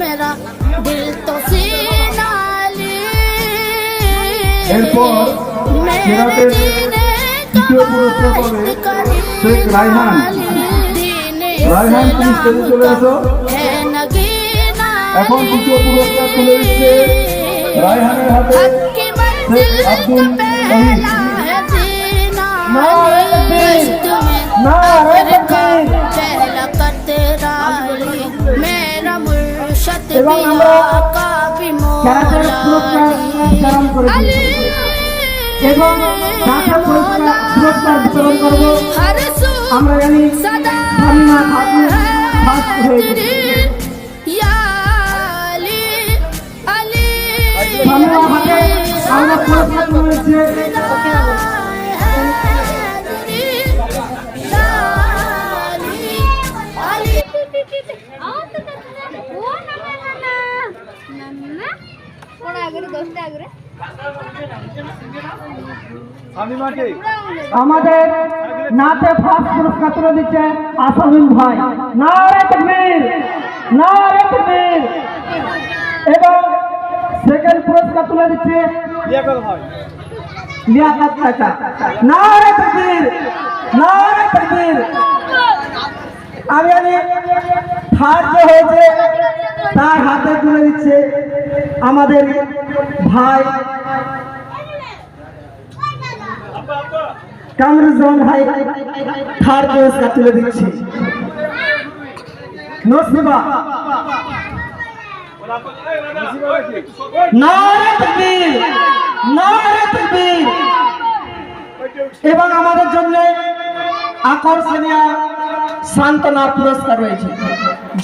मेरा दिल तो सीना ली এরপর मेरे जीने দ্বিতীয় পুরস্কার পাবে শেখ রায়হান। রায়হান, তুমি স্টেজে চলে এসো। এখন দ্বিতীয় পুরস্কার তুলে দিচ্ছে রায়হানের হাতে শেখ আব্দুল শহীদ। मेरा मुर्शद এবং আমরা ক্যারাটের পুরস্কার বিতরণ করে দিই এবং ঢাকা পুরস্কার বিতরণ করব। আমরা জানি ফারিমা খাতুন ফার্স্ট হয়েছে। ফারিমা হাতে আমরা পুরস্কার তুলেছে। আমাদের নাতে ফার্স্ট পুরস্কার তুলে দিচ্ছে আসামিন ভাই। নারে তাকবীর, নারে তাকবীর। এবং সেকেন্ড পুরস্কার তুলে দিচ্ছে লিয়াকত চাচা। নারে তাকবীর, নারে তাকবীর। আমি থার্ড যে হয়েছে তার হাতে তুলে দিচ্ছে আমাদের ভাই কামরুজ্জামান ভাই থার্ড পুরস্কার তুলে দিচ্ছে। নসিবা, নারে তাকবীর, নারে তাকবীর। এবং আমাদের জন্য আকর্ষণীয় সান্ত্বনা পুরস্কার রয়েছে।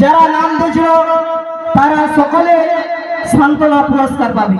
যারা নাম দিয়েছিল তারা সকলে সান্ত্বনা পুরস্কার পাবে।